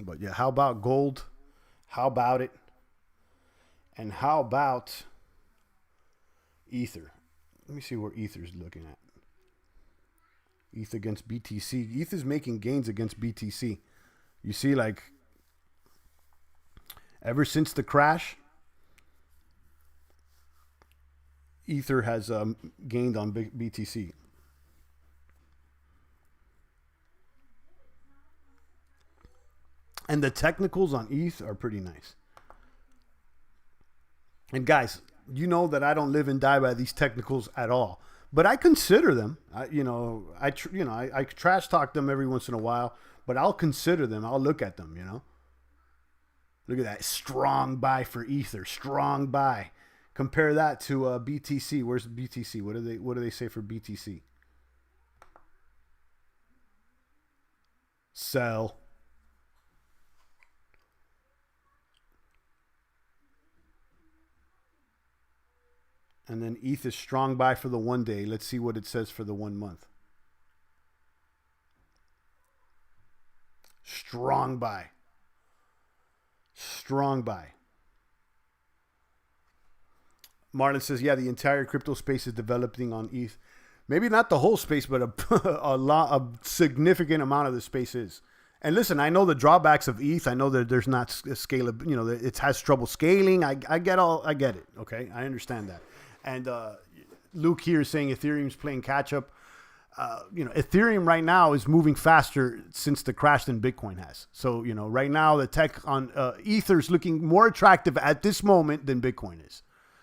But yeah, how about gold? How about it? And how about Ether? Let me see where Ether's looking at. ETH against BTC. ETH is making gains against BTC. You see, like, ever since the crash, Ether has gained on BTC. And the technicals on ETH are pretty nice. And guys, you know that I don't live and die by these technicals at all, but I consider them. I trash talk them every once in a while, but I'll consider them. I'll look at them. Look at that strong buy for Ether, strong buy. Compare that to BTC. Where's BTC? What do they say for BTC? Sell. And then ETH is strong buy for the 1 day. Let's see what it says for the 1 month. Strong buy. Strong buy. Marlon says, yeah, the entire crypto space is developing on ETH. Maybe not the whole space, but a significant amount of the space is. And listen, I know the drawbacks of ETH. I know that there's not scalable. It has trouble scaling. I get it. Okay, I understand that. And Luke here is saying Ethereum's playing catch up. Ethereum right now is moving faster since the crash than Bitcoin has. So, right now the tech on Ether is looking more attractive at this moment than Bitcoin is.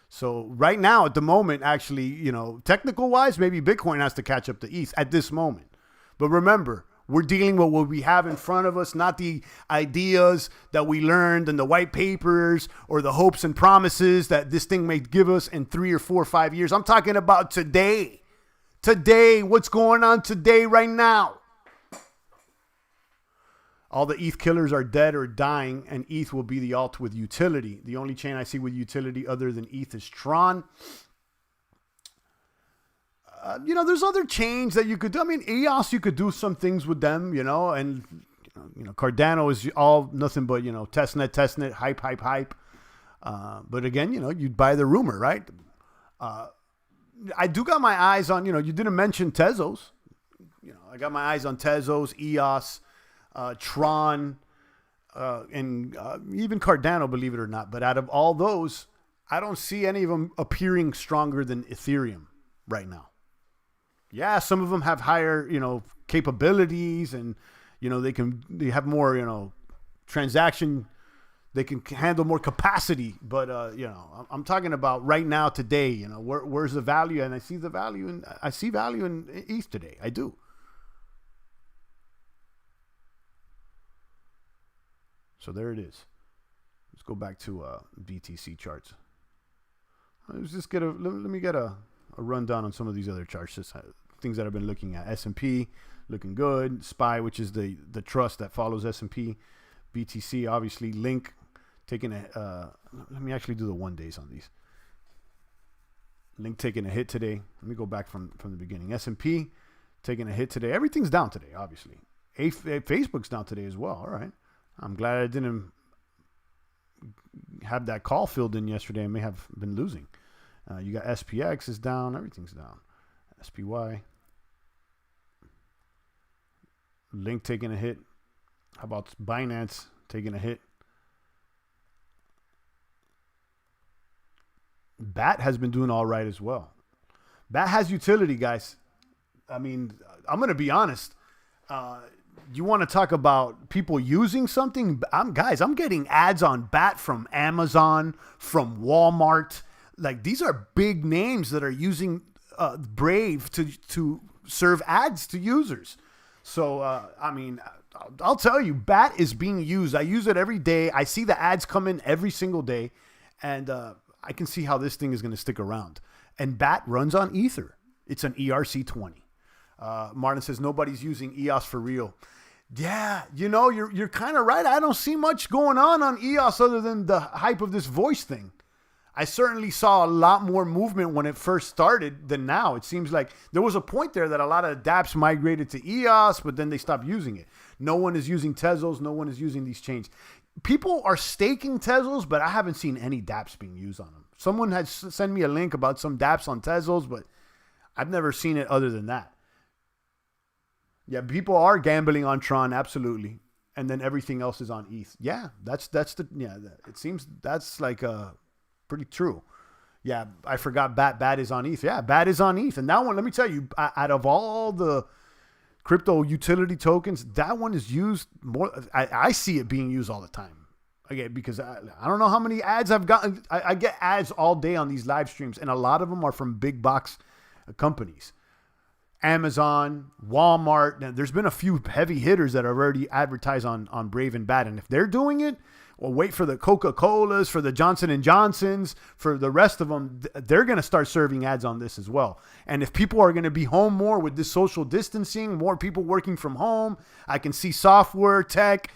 So right now at the moment, actually, technical wise, maybe Bitcoin has to catch up to ETH at this moment. But remember, we're dealing with what we have in front of us, not the ideas that we learned in the white papers or the hopes and promises that this thing may give us in 3 or 4 or 5 years. I'm talking about today. Today, what's going on today, right now? All the ETH killers are dead or dying, and ETH will be the alt with utility. The only chain I see with utility other than ETH is Tron. There's other chains that you could do. I mean, EOS, you could do some things with them, and Cardano is all nothing but, testnet, hype. But again, you'd buy the rumor, right? I do got my eyes on, you didn't mention Tezos. I got my eyes on Tezos, EOS, Tron, and even Cardano, believe it or not. But out of all those, I don't see any of them appearing stronger than Ethereum right now. Yeah, some of them have higher, capabilities, and they have more, transaction. They can handle more capacity, but I'm talking about right now, today. Where's the value? And I see value in ETH today. I do. So there it is. Let's go back to BTC charts. Let's just let me get a rundown on some of these other charts. Just things that I've been looking at. S&P looking good. SPY, which is the trust that follows S&P. BTC, obviously. Link taking a. Let me actually do the 1 days on these. Link taking a hit today. Let me go back from the beginning. S&P taking a hit today. Everything's down today, obviously. Facebook's down today as well. All right. I'm glad I didn't have that call filled in yesterday. I may have been losing. You got SPX is down. Everything's down. SPY. Link taking a hit. How about Binance taking a hit? BAT has been doing all right as well. BAT has utility, guys. I mean, I'm going to be honest. You want to talk about people using something? I'm getting ads on BAT from Amazon, from Walmart. Like, these are big names that are using Brave to serve ads to users. So, I'll tell you, BAT is being used. I use it every day. I see the ads come in every single day, and I can see how this thing is going to stick around. And BAT runs on Ether. It's an ERC20. Martin says nobody's using EOS for real. Yeah, you're kind of right. I don't see much going on EOS other than the hype of this voice thing. I certainly saw a lot more movement when it first started than now. It seems like there was a point there that a lot of dApps migrated to EOS, but then they stopped using it. No one is using Tezos. No one is using these chains. People are staking Tezos, but I haven't seen any dApps being used on them. Someone had sent me a link about some dApps on Tezos, but I've never seen it other than that. Yeah, people are gambling on Tron, absolutely, and then everything else is on ETH. Yeah, it seems that's like pretty true. Yeah, I forgot Bat is on ETH. Yeah, Bat is on ETH. And that one, let me tell you, out of all the crypto utility tokens, that one is used more. I see it being used all the time. Again, because I don't know how many ads I've gotten. I get ads all day on these live streams, and a lot of them are from big box companies. Amazon, Walmart. Now, there's been a few heavy hitters that are already advertised on Brave and Bat. And if they're doing it, well, wait for the Coca-Colas, for the Johnson & Johnsons, for the rest of them. They're going to start serving ads on this as well. And if people are going to be home more with this social distancing, more people working from home, I can see software, tech,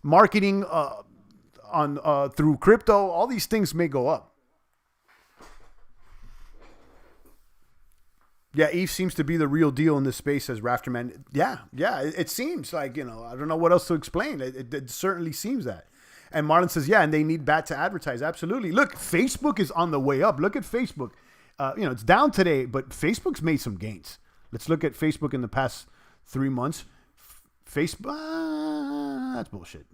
marketing through crypto. All these things may go up. Yeah, ETH seems to be the real deal in this space, says Rafterman. Yeah, it seems like, I don't know what else to explain. It certainly seems that. And Marlon says, yeah, and they need Bat to advertise. Absolutely. Look, Facebook is on the way up. Look at Facebook. It's down today, but Facebook's made some gains. Let's look at Facebook in the past 3 months. Facebook, that's bullshit.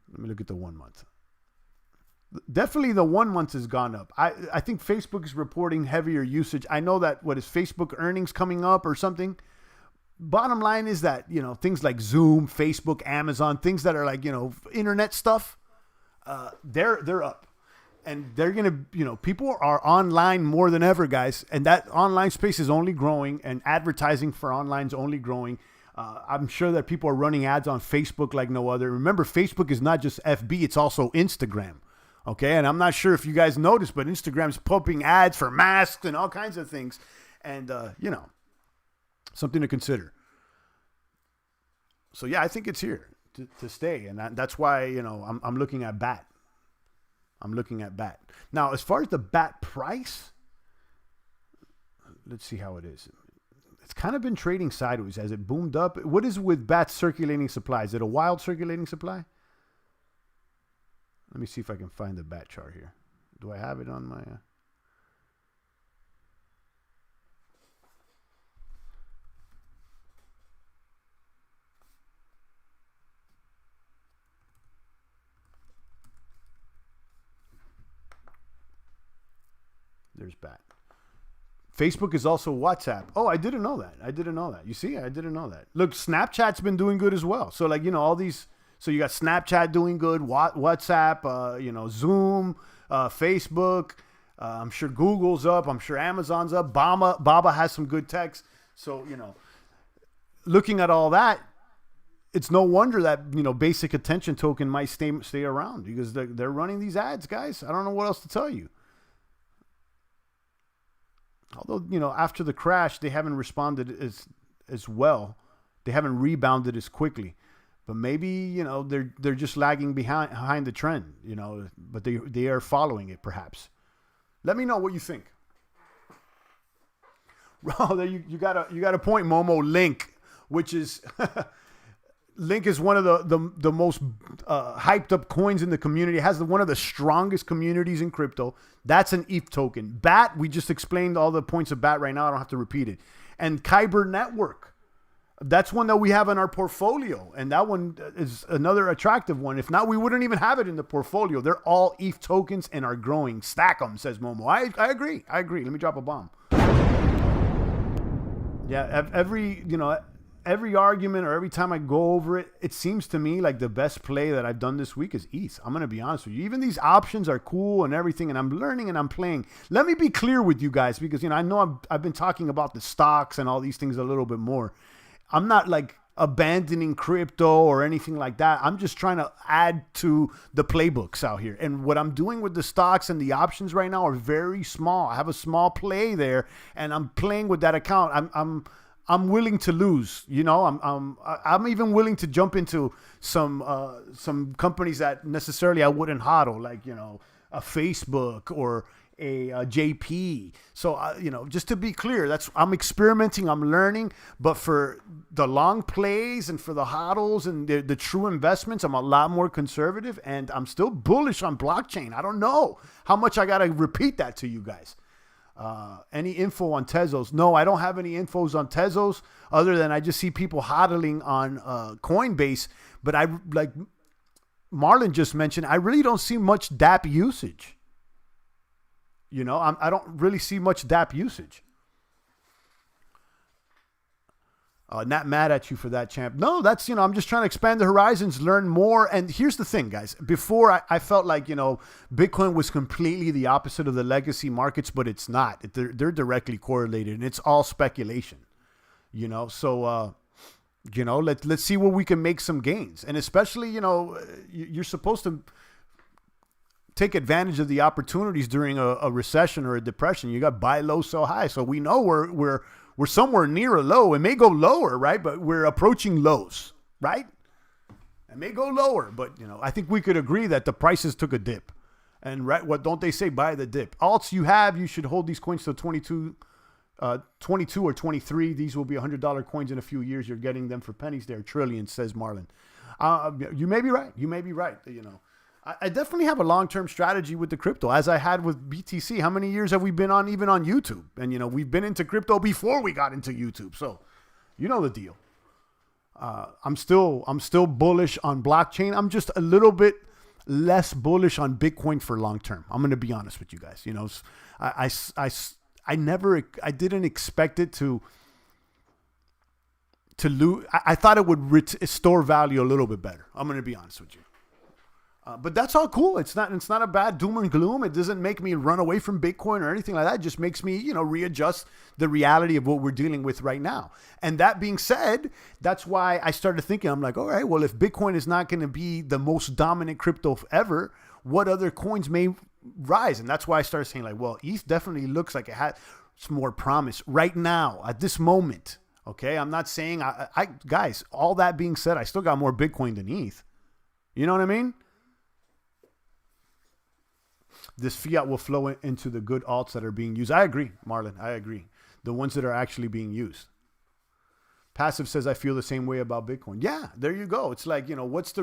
Let me look at the 1 month. Definitely the 1 month has gone up. I think Facebook is reporting heavier usage. I know that, what is Facebook earnings coming up or something? Bottom line is that, things like Zoom, Facebook, Amazon, things that are like, internet stuff, they're up. And they're going to, people are online more than ever, guys. And that online space is only growing, and advertising for online is only growing. I'm sure that people are running ads on Facebook like no other. Remember, Facebook is not just FB, it's also Instagram. Okay, and I'm not sure if you guys noticed, but Instagram's pumping ads for masks and all kinds of things. And, something to consider. So, yeah, I think it's here to stay. And that's why, I'm looking at Bat. I'm looking at Bat. Now, as far as the Bat price, let's see how it is. It's kind of been trading sideways. Has it boomed up? What is with Bat's circulating supply? Is it a wild circulating supply? Let me see if I can find the Bat chart here. Do I have it on my... There's Bat. Facebook is also WhatsApp. Oh, I didn't know that. You see, I didn't know that. Look, Snapchat's been doing good as well. So, all these... So you got Snapchat doing good, WhatsApp, Zoom, Facebook. I'm sure Google's up. I'm sure Amazon's up. Baba has some good text. So, looking at all that, it's no wonder that, basic attention token might stay around, because they're running these ads, guys. I don't know what else to tell you. Although, after the crash, they haven't responded as well. They haven't rebounded as quickly. But maybe, they're just lagging behind the trend, but they are following it perhaps. Let me know what you think. Oh, there you got a point, Momo. Link, which is Link is one of the most hyped up coins in the community. It has one of the strongest communities in crypto. That's an ETH token. Bat, we just explained all the points of Bat right now. I don't have to repeat it. And Kyber Network. That's one that we have in our portfolio, and that one is another attractive one. If not, we wouldn't even have it in the portfolio. They're all ETH tokens and are growing. Stack them, says Momo. I agree. Let me drop a bomb. Yeah, every argument or every time I go over it, it seems to me like the best play that I've done this week is ETH. I'm going to be honest with you. Even these options are cool and everything, and I'm learning and I'm playing. Let me be clear with you guys, because, I know I've been talking about the stocks and all these things a little bit more. I'm not like abandoning crypto or anything like that. I'm just trying to add to the playbooks out here. And what I'm doing with the stocks and the options right now are very small. I have a small play there, and I'm playing with that account. I'm willing to lose. I'm even willing to jump into some companies that necessarily I wouldn't hodl, like a Facebook or a JP. So, just to be clear, I'm experimenting, I'm learning, but for the long plays and for the hodls and the true investments, I'm a lot more conservative, and I'm still bullish on blockchain. I don't know how much I got to repeat that to you guys. Any info on Tezos? No, I don't have any infos on Tezos other than I just see people hodling on Coinbase, but like Marlon just mentioned, I really don't see much DApp usage. I don't really see much DApp usage. Not mad at you for that, champ. No, that's, I'm just trying to expand the horizons, learn more. And here's the thing, guys. Before, I felt like, Bitcoin was completely the opposite of the legacy markets, but it's not. They're directly correlated, and it's all speculation, So, let's see where we can make some gains. And especially, you're supposed to take advantage of the opportunities during a recession or a depression. You got buy low, sell high. So we know we're somewhere near a low. It may go lower, right? But we're approaching lows, right? It may go lower, but I think we could agree that the prices took a dip. And right, what don't they say? Buy the dip. Alts you should hold these coins till 22 or 23. These will be $100 coins in a few years. You're getting them for pennies. They're trillions, says Marlon. You may be right. I definitely have a long-term strategy with the crypto, as I had with BTC. How many years have we been on, even on YouTube? And, we've been into crypto before we got into YouTube. So, you know the deal. I'm still bullish on blockchain. I'm just a little bit less bullish on Bitcoin for long-term. I'm going to be honest with you guys. I didn't expect it to lose. I thought it would restore value a little bit better. I'm going to be honest with you. But that's all cool. It's not a bad doom and gloom. It doesn't make me run away from Bitcoin or anything like that. It just makes me, readjust the reality of what we're dealing with right now. And that being said, that's why I started thinking, I'm like, all right, well, if Bitcoin is not going to be the most dominant crypto ever, what other coins may rise? And that's why I started saying, like, well, ETH definitely looks like it has some more promise right now at this moment. Okay. I'm not saying guys, all that being said, I still got more Bitcoin than ETH. You know what I mean? This fiat will flow into the good alts that are being used. I agree, Marlon. I agree. The ones that are actually being used. Passive says, I feel the same way about Bitcoin. Yeah, there you go. It's like, what's the